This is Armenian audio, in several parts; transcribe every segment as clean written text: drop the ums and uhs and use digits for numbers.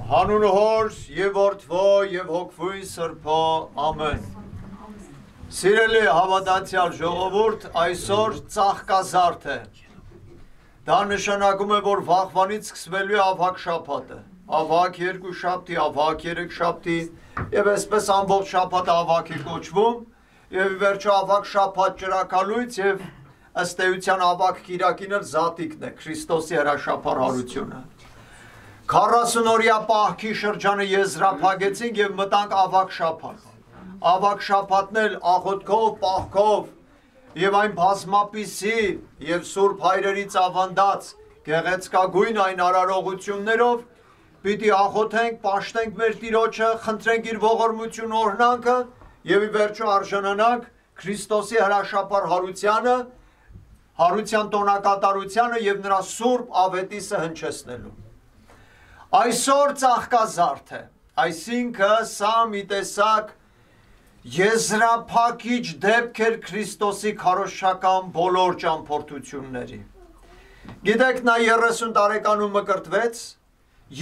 Հանուն Հոր եւ Որդվո եւ Հոգվույն Սրբո ամեն։ Սիրելի հավատացյալ ժողովուրդ, այսօր ծաղկազարդ է։ Դա նշանակում է, որ վաղվանից սկսվելու է ավհակ շաբաթը։ Ավհակ երկուշաբթի, ավհակ երեքշաբթի եւ այսպես ամբողջ շաբաթը ավհակ է կոչվում եւ վերջո ավհակ շաբաթ ճրակալույց եւ ըստ էության ավհակ կիրակին էլ զատիկն է, Քրիստոսի հրաշափառ հարությունը։ 40-օրյա պահքի շրջանը եզրափակեցինք եւ մտանք ավհակ շաբաթ։ Ավհակ շաբաթն էլ աղոթքով, պահքով եւ այն բազմապիսի եւ Սուրբ Հայրերից ավանդած գեղեցկագույն այն արարողություններով պիտի աղոթենք, պաշտենք մեր Տիրոջը, խնդրենք իր ողորմություն օրհնանքը եւ ի վերջո արժանանանք Քրիստոսի հրաշափառ հարությանը, հարության տոնակատարությանը եւ նրա Սուրբ ավետիսը հնչեցնելու։ Այսօր ծաղկազարդ է, այսինքն սա մի տեսակ եզրափակիչ դեպք էր Քրիստոսի քարոզչական բոլոր ճամփորդությունների։ Գիտեք, նա 30 տարեկանում մկրտվեց,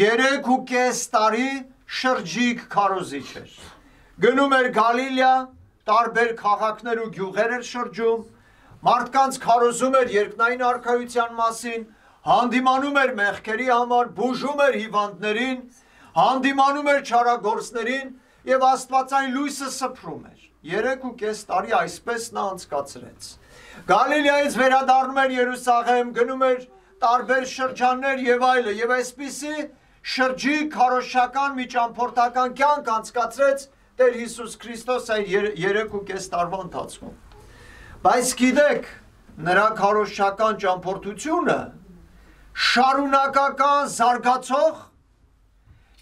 3.5 տարի շրջիկ քարոզիչ էր։ Գնում էր Գալիլեա, տարբեր քաղաքներ ու գյուղեր էր շրջում, մարդկանց քարոզում էր երկնային արքայության մասին, հանդիմանում էր մեղքերի համար, բուժում էր հիվանդներին, հանդիմանում էր չարագործներին եւ Աստվածային լույսը սփռում էր։ 3.5 տարի այսպես նա անցկացրեց։ Գալիլեայից վերադառնում էր Երուսաղեմ, գնում էր տարբեր շրջաններ եւ այլը, եւ այսպիսի շրջիկ քարոզչական մի ճամփորդական կյանք անցկացրեց Տեր Հիսուս Քրիստոս այն 3.5 տարվա ընթացքում։ Բայց գիտեք, նրա քարոզչական ճամփորդությունը շարունակական զարգացող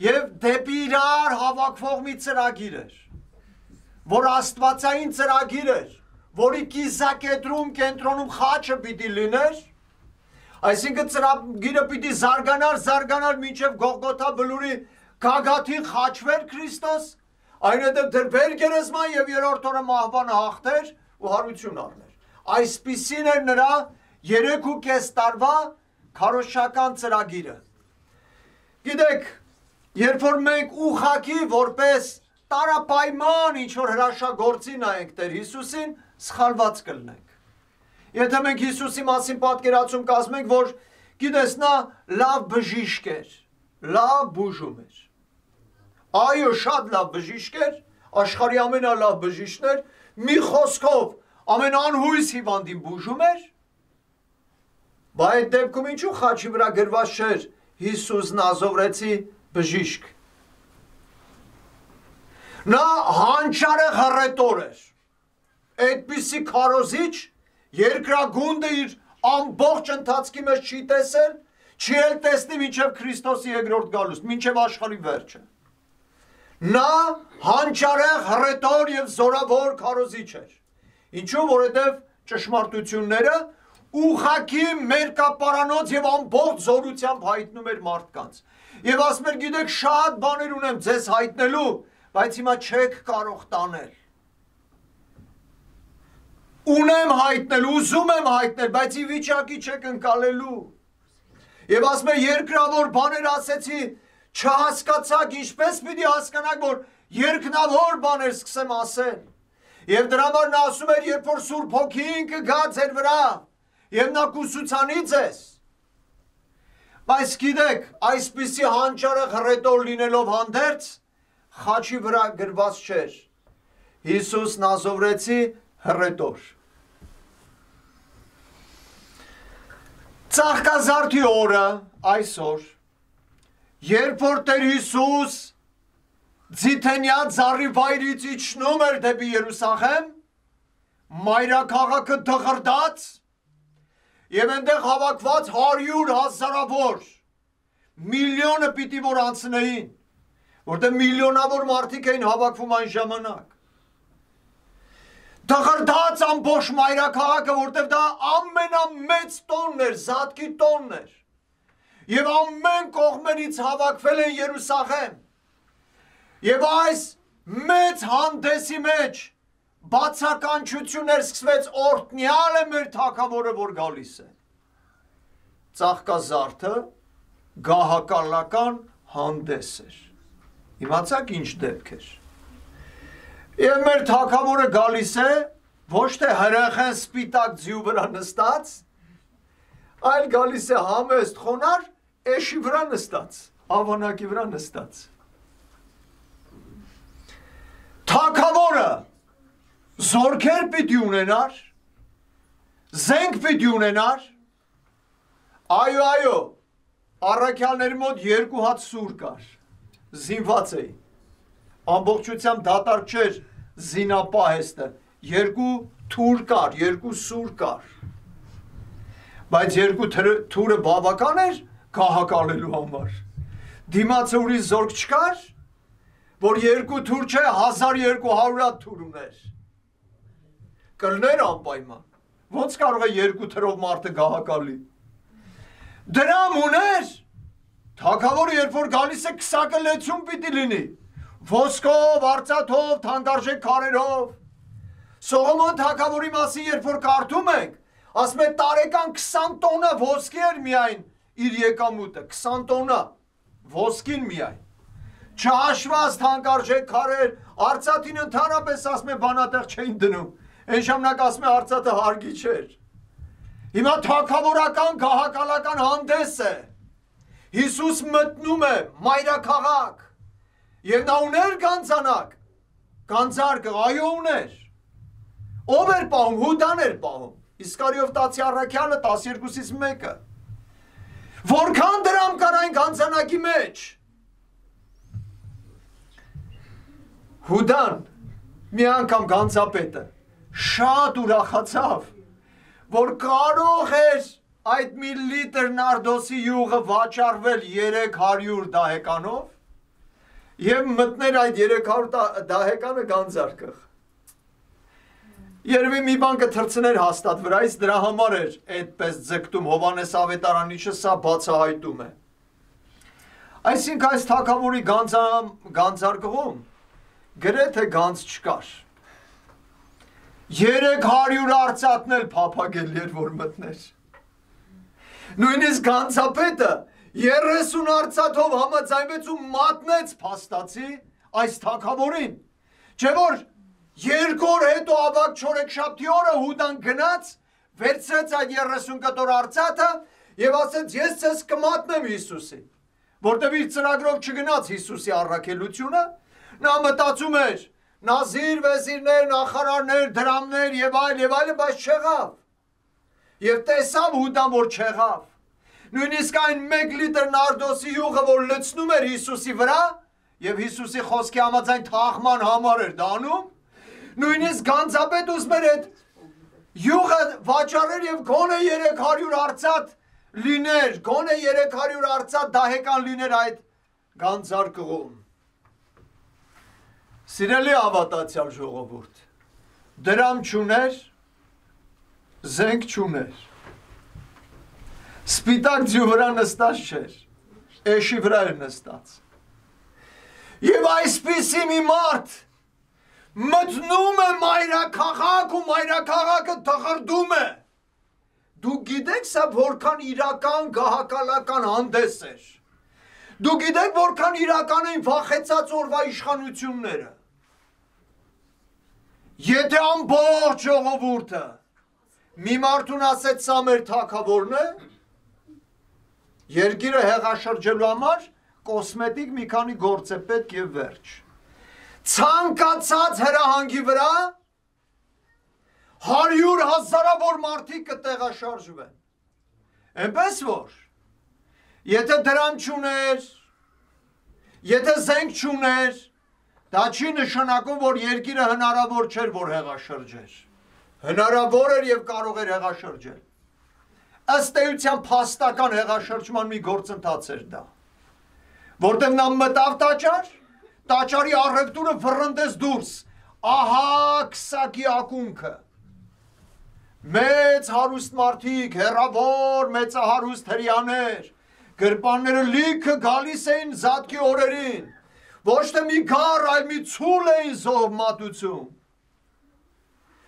եւ դեպի իրար հավաքվող մի ծրագիր էր, որ աստվածային ծրագիր էր, որի կիզակետրում կենտրոնում խաչը պիտի լիներ, այսինքն ծրագիրը պիտի զարգանար մինչև Գողգոթա բլուրի գագաթին խաչվեր Քրիստոս, այնուհետև դրվեր գերեզման եւ երրորդ օրը մահվանը հաղթեր ու հարություն առներ։ Այսպիսին էր նրա 3.5 տարվա քարոզչական ծրագիրը։ Գիտեք, երբ որ մենք ուղղակի որպես տարապայման ինչ-որ հրաշագործի նայենք Տեր Հիսուսին, սխալված կլինենք։ Եթե մենք Հիսուսի մասին պատկերացում կազմենք, որ գիտես նա լավ բժիշկ էր, լավ բուժում էր։ Այո, շատ լավ բժիշկ էր, աշխարհի ամենալավ բժիշկն էր, մի խոսքով ամեն անհույս հիվանդին բուժում էր։ Բայց այդ դեպքում ինչու խաչի վրա գրված չէր Հիսուս Նազովրեցի բժիշկ։ Նա հանճարեղ հռետոր էր։ Այդպիսի քարոզիչ երկրագունդը իր ամբողջ ընթացքի մեջ չի տեսել, չի էլ տեսնի մինչև Քրիստոսի երկրորդ գալուստ, մինչև աշխարհի վերջը։ Նա հանճարեղ հռետոր եւ զորավոր քարոզիչ էր։ Ինչու՞, որովհետև ճշմարտությունները ուղղակի մերկապարանոց եւ ամբողջ զորությամբ հայտնում էր մարդկանց։ Եվ ասում էր, գիտեք, շատ բաներ ունեմ ձեզ հայտնելու, բայց հիմա չեք կարող տանել։ Ունեմ հայտնել, ուզում եմ հայտնել, բայց ի վիճակի չեք ընկալելու։ Եվ ասում է, երկրավոր բաներ ասեցի, չհասկացաք, ինչպես պիտի հասկանաք, որ երկնավոր բաներ սկսեմ ասել։ Եվ դրա համար նա ասում էր, երբ որ Սուրբ Հոգին կգա ձեր վրա, եւ նա կուսուցանի ձեզ։ Բայց գիտեք, այսպիսի հանճարեղ հռետոր լինելով հանդերձ, խաչի վրա գրված չէր Հիսուս Նազովրեցի հռետոր։ Ծաղկազարդի օրը այսօր, երբ որ Տեր Հիսուս Ձիթենյա Զառիվայրից իջնում էր դեպի Երուսաղեմ, մայրաքաղաքը դղրդաց, եւ այնտեղ հավաքված 100,000-ավոր միլիոնը պիտի որ անցնեին, որտեղ միլիոնավոր մարդիկ էին հավաքվում այն ժամանակ։ Դղրդաց ամբողջ մայրաքաղաքը, որտեղ դա ամենամեծ տոնն էր, զատկի տոնն էր։ Եվ ամեն կողմերից հավաքվել են Երուսաղեմ։ Եվ այս մեծ հանդեսի մեջ բացականչություններ սկսվեց, օրհնյալ է մեր թագավորը, որ գալիս է։ Ծաղկազարդը գահակալական հանդես էր։ Իմացաք ինչ դեպք էր։ Եվ մեր թագավորը գալիս է, ոչ թե հրախեն սպիտակ ձյու վրա նստած, այլ գալիս է համեստ խոնար, էշի վրա նստած, ավանակի վրա նստած։ Թագավորը զորքեր պիտի ունենար, զենք պիտի ունենար, այո, առաքյալների մոտ 2 հատ սուր կար, զինված էի, ամբողջությամբ դատարկ չէր զինապահեստը, 2 թուր կար, 2 սուր կար, բայց 2 թուրը բավական էր գահակալելու համար, դիմացը ուրիշ զորք չկար, որ 2 թուր չէ 1200 թուր ուներ, կլներ անպայման, ոնց կարող է 2 թրով մարդը գահակալի, դրամ ուներ, թագավորը երբ որ գալիս է քսակը լեցուն պիտի լինի, ոսկով, արծաթով, թանկարժեք քարերով, Սողոմոն թագավորի մասին երբ որ կարդում ենք, ասում է տարեկան 20 տոննա ոսկի էր միայն իր եկամուտը, 20 տոննա ոսկին միայն, չհաշված թանկարժեք քարեր, արծաթին ընդհանրապես ասում է բանատեղ չէին դնում, այն ժամանակ ասում է արծաթը հարգի չէր, հիմա թագավորական գահակալական հանդես է, Հիսուս մտնում է մայրաքաղաք, և նա ուներ գանձանակ, գանձարկը, այո ուներ, ով էր պահում, Հուդան էր պահում, Իսկարիովտացի առաքյալը 12-ից մեկը, որքան դրամ կար այն գանձանակի մեջ, Հուդան, մի անգամ գանձապետը, շատ ուրախացավ, որ կարող էր այդ մի լիտր նարդոսի յուղը վաճառվել 300 դահեկանով և մտներ այդ 300 դահեկանը գանձարկղ։ Երևի մի բան կթռցներ հաստատ վրայից, դրա համար էր այդպես ձգտում Հովհաննես ավետարանիչը սա բացահայտում է։ Այսինքն այս թագավորի գանձարկղում գրեթե գանձ չկար։ 300 արծաթն էլ փափագել էր, որ մտներ։ Նույնիսկ գանձապետը 30 արծաթով համաձայնվեց ու մատնեց փաստացի այս թագավորին, չէ որ 2 օր հետո ավագ չորեքշաբթի օրը Հուդան գնաց, վերցրեց այդ 30 կտոր արծաթը և ասեց ես ձեզ կմատնեմ Հիսուսի, որտև իր ծրագրով չգնաց Հիսուսի առաքելությունը, նա մտածում էր նազիր, վեզիրներ, նախարարներ, դրամներ և այլ, բայց չեղավ, և տեսավ Հուդան, որ չեղավ, նույնիսկ այն 1 լիտր նարդոսի յուղը, որ լցնում էր Հիսուսի վրա, և Հիսուսի խոսքի համաձայն թաղման համար էր դանում, նույնիսկ գանձապետ ուզում էր այդ յուղը վաճառեր և գոնե 300 արծաթ լիներ, գոնե 300 արծաթ դահեկան լիներ այդ գանձարկղում։ Սիրելի հավատացյալ ժողովուրդ, դրամ չուներ, զենք չուներ, սպիտակ ձյու վրա նստած չէր, էշի վրա էր նստած։ Եվ այսպիսի մի մարդ մտնում է մայրաքաղաք ու մայրաքաղաքը թխրդում է։ Դուք գիտեք սա որքան իրական գահակալական հանդես էր։ Դուք գիտեք որքան իրական էին վախեցած օրվա իշխանությունները։ Եթե ամբողջ ժողովուրդը մի մարդուն ասեց սա մեր թագավորն է, երկիրը հեղաշրջելու համար կոսմետիկ մի քանի գործ է պետք և վերջ։ Ցանկացած հրահանգի վրա 100,000-ավոր մարդիկ կտեղաշարժվեն։ Էնպես որ, եթե դրամ չուներ, եթե զենք չուներ, դա չի նշանակում, որ երկիրը հնարավոր չէր, որ հեղաշրջեր։ Հնարավոր էր և կարող էր հեղաշրջել։ Ըստ էության փաստական հեղաշրջման մի գործընթաց էր դա, որտեղ նա մտավ տաճար, տաճարի առևտուրը վռնդեց դուրս, ահա քսակի ակունքը, մեծ հարուստ մարդիկ, հեռավոր մեծահարուստ հրեաներ, գրպանները լիքը գալիս էին զատկի օրերին, ոչ թե մի գար, այլ մի ցուլ էին զոհ մատուցում։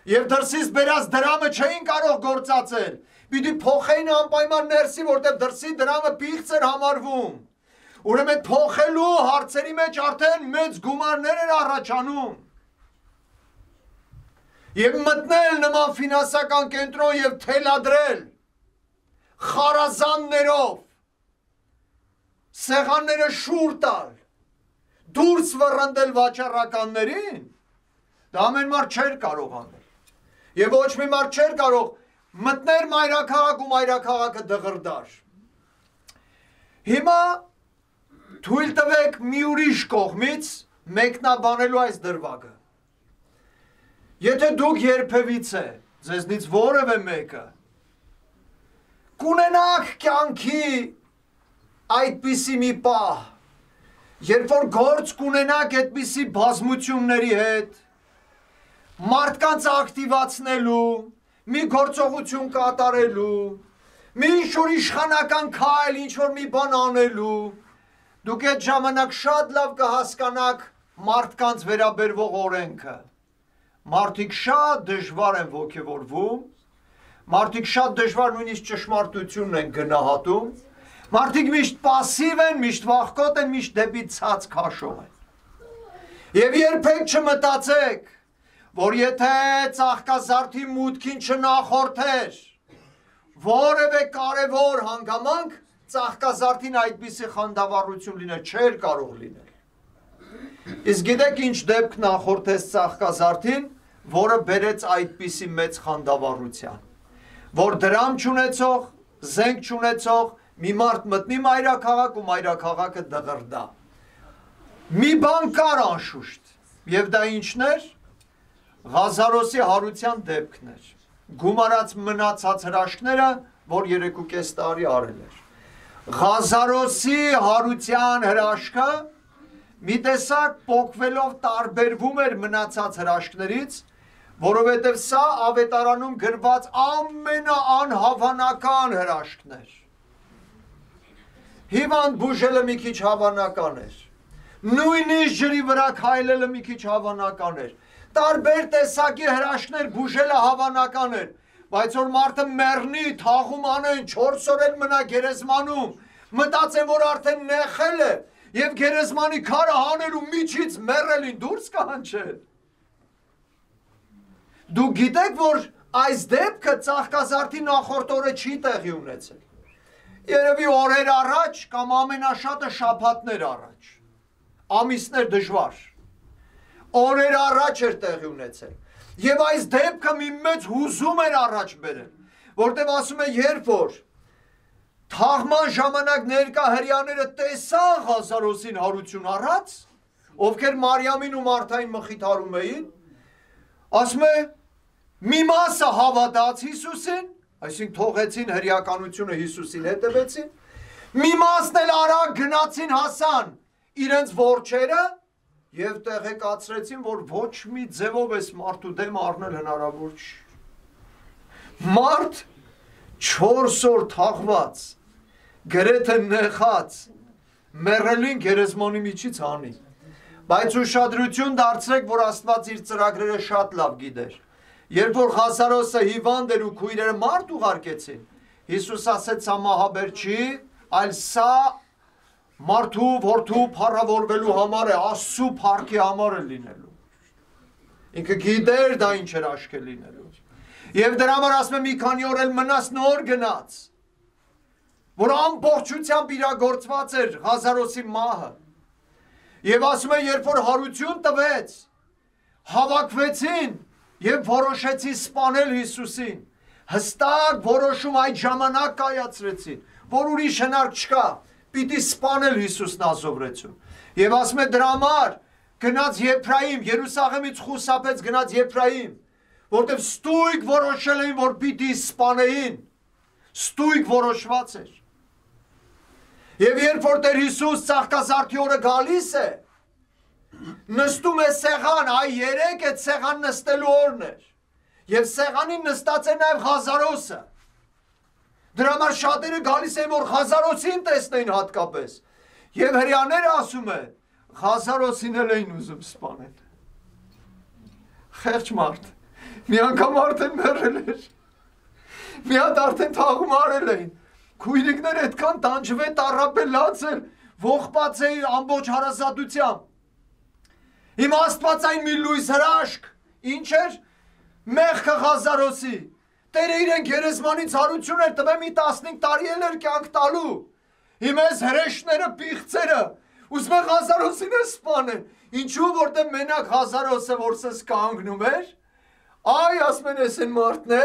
Եվ դրսից բերած դրամը չէին կարող գործածել, պիտի փոխեին անպայման ներսի, որտեղ դրսի դրամը պիղծ էր համարվում։ Ուրեմն այդ փոխելու հարցերի մեջ արդեն մեծ գումարներ էր առաջանում։ Եվ մտնել նման ֆինանսական կենտրոն եւ թելադրել խարազաններով սեղանները շուռ տալ, դուրս վռնդել վաճառականներին, դա ամեն մարդ չէր կարող անել։ Եվ ոչ մի մարդ չէր կարող մտներ մայրաքաղաք ու մայրաքաղաքը դղրդար։ Հիմա թույլ տվեք մի ուրիշ կողմից մեկնաբանելու այս դրվագը։ Եթե դուք երբևիցե ձեզնից որևէ մեկը կունենաք կյանքի այդպիսի մի պահ, երբ որ գործ կունենաք այդպիսի բազմությունների հետ, մարդկանց ակտիվացնելու, մի գործողություն կատարելու, մի ինչ-որ իշխանական քայլ, ինչ-որ մի բան անելու, դուք այդ ժամանակ շատ լավ կհասկանաք մարդկանց վերաբերվող օրենքը։ Մարդիկ շատ դժվար են ոգևորվում, մարդիկ շատ դժվար նույնիսկ ճշմարտությունն են գնահատում, մարդիկ միշտ պասիվ են, միշտ վախկոտ են, միշտ դեպի ցած քաշող են։ Եվ երբեք չմտածեք, որ եթե ծաղկազարդի մուտքին չնախորդեր որևէ կարևոր հանգամանք, ծաղկազարդին այդպիսի խանդավառություն լինել չէր կարող լինել։ Իսկ գիտեք ինչ դեպք նախորդեց ծաղկազարդին, որը բերեց այդպիսի մեծ խանդավառության, որ դրամ չունեցող, զենք չունեցող մի մարդ մտնի մայրաքաղաք ու մայրաքաղաքը դղրդա։ Մի բան կար անշուշտ, եւ դա ինչն էր։ Ղազարոսի հարության դեպքն էր։ Գումարած մնացած հրաշքները, որ 3.5 տարի արել էր։ Ղազարոսի հարության հրաշքը մի տեսակ փոխվելով տարբերվում էր մնացած հրաշքներից, որովհետև սա ավետարանում գրված ամենաանհավանական հրաշքն էր։ Հիվանդ բուժելը մի քիչ հավանական էր։ Նույնիսկ ջրի վրա քայլելը մի քիչ հավանական էր։ Տարբեր տեսակի հրաշքներ բուժելը հավանական էր, բայց որ մարդը մեռնի, թաղում անեն, 4 օր էլ մնա գերեզմանում, մտածեն, որ արդեն նեղել է, եւ գերեզմանի քարը հանել ու միջից մեռելին դուրս կանչել։ Դուք գիտեք, որ այս դեպքը ծաղկազարդի նախորդ օրը չի տեղի ունեցել։ Երևի օրեր առաջ կամ ամենաշատը շաբաթներ առաջ։ Ամիսներ դժվար։ Օրեր առաջ էր տեղի ունեցել։ Եվ այս դեպքը մի մեծ հուզում էր առաջ բերել, որտեղ ասում է, երբ որ թաղման ժամանակ ներկա հրեաները տեսան Ղազարոսին հարություն առած, ովքեր Մարիամին ու Մարթային մխիթարում էին, ասում է, մի մասը հավատաց Հիսուսին, այսինքն թողեցին հրեականությունը Հիսուսին հետևեցին, մի մասն էլ արագ գնացին հասան իրենց որջերը եւ տեղեկացրեցին, որ ոչ մի ձևով էս մարդու դեմ առնել հնարավոր չի։ Մարդ 4 օր թաղված, գրեթե նեղած, մեռելին գերեզմանի միջից հանի։ Բայց ուշադրություն դարձրեք, որ Աստված իր ծրագրերը շատ լավ գիտեր։ Երբ որ Ղազարոսը հիվանդ էր ու քույրերը մարդ ուղարկեցին, Հիսուս ասեց, սա մահաբեր չի, այլ սա մարդու որդու փառավորվելու համար է, Աստծու փառքի համար է լինելու։ Ինքը գիտեր դա ինչ էր աշկե լինելու։ Եվ դրա համար ասում է մի քանի օր էլ մնաց նոր գնաց, որ ամբողջությամբ իրագործված էր Ղազարոսի մահը։ Եվ ասում է, երբ որ հարություն տվեց, հավաքվեցին եւ որոշեցին սպանել Հիսուսին, հստակ որոշում այդ ժամանակ կայացրեցին, որ ուրիշ հնարք չկա, պիտի սպանել Հիսուսն ազովրեցուն։ Եվ ասում է դրա համար գնաց Եփրայիմ, Երուսաղեմից խուսափեց գնաց Եփրայիմ, որտեղ ստույգ որոշել էին, որ պիտի սպանեին, ստույգ որոշված էր։ Եվ երբ որ Տեր Հիսուս ծաղկազարդի օրը գալիս է, նստում է սեղան, այ 3 այդ սեղան նստելու օրն էր, եւ սեղանին նստած է նաեւ Ղազարոսը։ Դրա համար շատերը գալիս էին, որ Ղազարոսին տեսնեին հատկապես։ Եվ հրեաները ասում է, Ղազարոսին էլ էին ուզում սպանել։ Խեղճ մարդ։ Մի անգամ արդեն մեռել էր։ Մի հատ արդեն թաղում արել էին։ Քույրիկները այդքան տանջվե տառապելած էր, ողբած էի ամբողջ հարազատությամբ։ Հիմա Աստվածային մի լույս հրաշք, ինչ էր, մեղքը Ղազարոսի, Տերը իրեն գերեզմանից հարություն էր տվել մի 15 տարի էլ էր կյանք տալու, հիմա այս հրեշները, պիղծերը, ուզում են Ղազարոսին է սպանել, ինչու որտեղ մենակ Ղազարոսը որսես կանգնում էր, այ ասում են ես են մարդն է,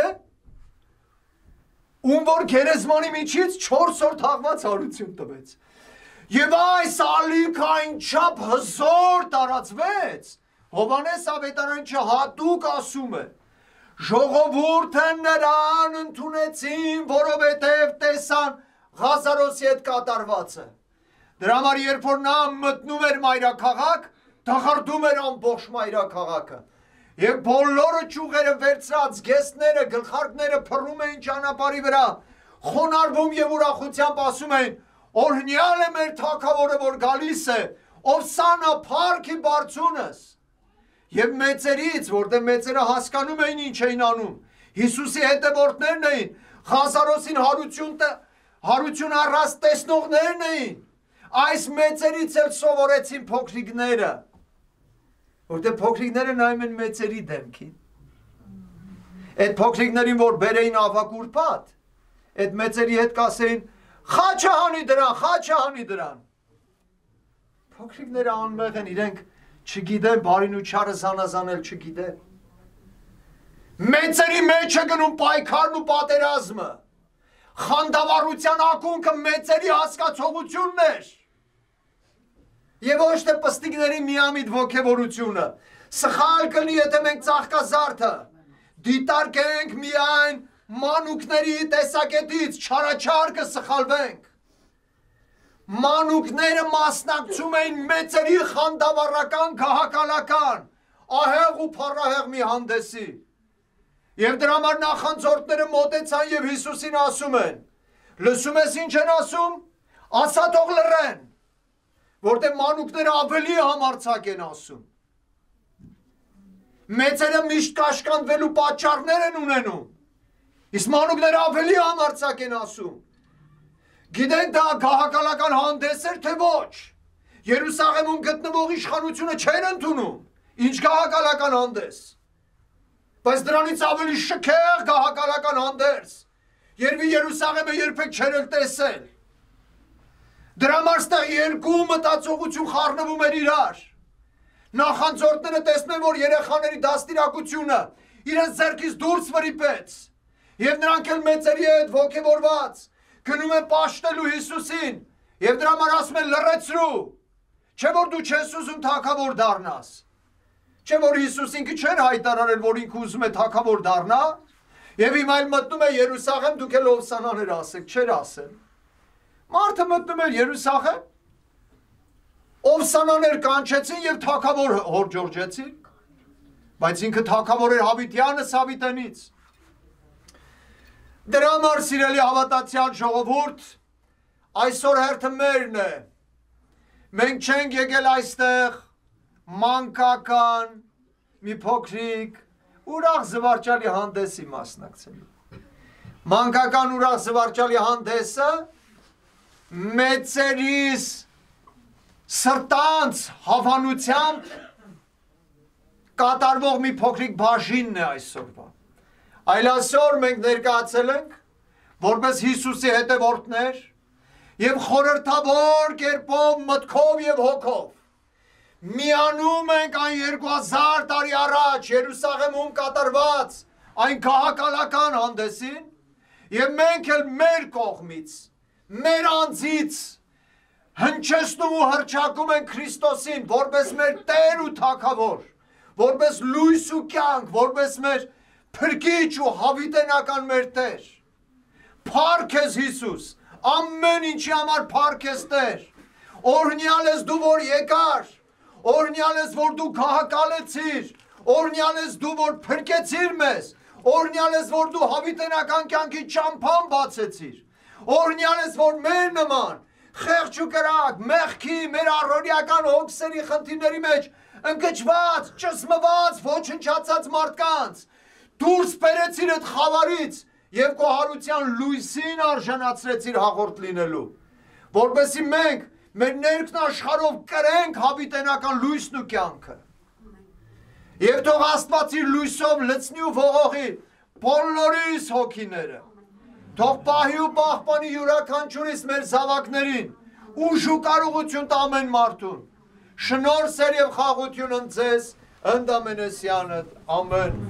ում որ գերեզմանի միջից 4 օր թաղված հարություն տվեց, և այս ալիքը այնչափ հզոր տարածվեց, Հովհաննես ավետարանչը հատուկ ասում է, ժողովուրդը նրան ընդունեցին, որովհետև տեսան Ղազարոսի հետ կատարվածը։ Դրա համար երբ որ նա մտնում էր մայրաքաղաք, դղրդում էր ամբողջ մայրաքաղաքը։ Եվ բոլորը ճյուղերը վերցրած, գեստները, գլխարկները փռում էին ճանապարհի վրա, խոնարհվում եւ ուրախությամբ ասում էին. Օրհնյալ է մեր թագավորը, որ գալիս է, Ովսանա փառքի բարձունս։ Եվ մեծերից, որտեղ մեծերը հասկանում էին ինչ էին անում, Հիսուսի հետևորդներն էին, Ղազարոսին հարություն առած տեսնողներն էին, այս մեծերից էլ սովորեցին փոքրիկները, որտեղ փոքրիկները նայում են մեծերի դեմքին, այդ փոքրիկներին, որ բերեին ավագուրպատ, այդ մեծերի հետ կասեին, խաչը հանի դրան, փոքրիկները անմեղ են, իրենք չգիտեն բարին ու չարը զանազանել չգիտեն, մեծերի մեջ է գնում պայքարն ու պատերազմը, խանդավառության ակունքը մեծերի հասկացողությունն էր, և ոչ թե պստիկների միամիտ ոգևորությունը, սխալ կլինի, եթե մենք ծաղկազարդը դիտարկենք միայն մանուկների տեսակետից, չարաչար կսխալվենք, մանուկները մասնակցում էին մեծերի խանդավառական գահակալական, ահեղ ու փառահեղ մի հանդեսի, և դրա համար նախանձորդները մոտեցան և Հիսուսին ասում են, լսում ես ինչ են ասում, ասա թող լռեն, որտեղ մանուկները ավելի համարձակ են ասում, մեծերը միշտ կաշկանդվելու պատճառներ են ունենում, իսկ մանուկները ավելի համարձակ են ասում, գիտենք դա գահակալական հանդես էր, թե ոչ, Երուսաղեմում գտնվող իշխանությունը չեն ընդունում, ինչ գահակալական հանդես, բայց դրանից ավելի շքեղ գահակալական հանդես, երբ Երուսաղեմը երբեք չեր էլ տեսել, դրա համար ստեղ երկու մտածողություն խառնվում էր իրար, նախանձորդները տեսնում, որ երեխաների դաստիարակությունը իրենց ձեռքից դուրս վրիպեց, և նրանք էլ մեծերի հետ ոգևորված գնում են պաշտելու Հիսուսին, և դրա համար ասում են լռեցրու, չէ որ դու չես ուզում թագավոր դառնաս, չէ որ Հիսուս ինքը չէր հայտարարել, որ ինքը ուզում է թագավոր դառնա, և հիմա էլ մտնում է Երուսաղեմ, դուք էլ ովսանաներ ասեք, չէր ասել, մարդը մտնում էր Երուսաղեմ, ովսանաներ կանչեցին և թագավոր հորջորջեցին, բայց ինքը թագավոր էր Հավիտյանս Հավիտենից, դրա համար սիրելի հավատացյալ ժողովուրդ, այսօր հերթը մերն է, մենք չենք եկել այստեղ մանկական մի փոքրիկ ուրախ զվարճալի հանդեսի մասնակցելու, մանկական ուրախ զվարճալի հանդեսը մեծերիս սրտանց հավանությամբ կատարվող մի փոքրիկ բաժինն է այսօրվա, այլ այսօր մենք ներկայացել ենք, որպես Հիսուսի հետևորդներ և խորհրդավոր կերպով, մտքով և հոգով, միանում ենք այն 2000 տարի առաջ Երուսաղեմում կատարված այն գահակալական հանդեսին և մենք էլ մեր կողմից, մեր անձից հնչեցնում ու հռչակում ենք Քրիստոսին, որպես մեր Տեր ու Թագավոր, որպես լույս ու կյանք, որպես մեր փրկիչ ու հավիտենական մեր Տեր, փառք ես Հիսուս, ամեն ինչի համար փառք ես Տեր, օրհնյալ ես դու, որ եկար, օրհնյալ ես, որ դու գահակալեցիր, օրհնյալ ես դու, որ փրկեցիր մեզ, օրհնյալ ես, որ դու հավիտենական կյանքի ճամփան բացեցիր, օրհնյալ ես, որ մեր նման խեղճ ու կրակ, մեղքի, մեր առօրյական հոգսերի խնդիրների մեջ ընկճված, ճսմված, ոչնչացած մարդկանց դուրս բերեցիր այդ խավարից և գոհարության լույսին արժանացրեցիր հաղորդ լինելու, որպեսզի մենք մեր ներքն աշխարհով կրենք հավիտենական լույսն ու կյանքը։ Եվ թող Աստված իր լույսով լցնի ու ողողի բոլորիս հոգիները։ Թող պահի ու պահպանի յուրաքանչյուրիս մեր զավակներին, ուժ ու կարողություն տա ամեն մարդուն։ Շնորհ, սեր եւ խաղաղություն ընձեզ, ընդ ամենեսյանդ, ամեն։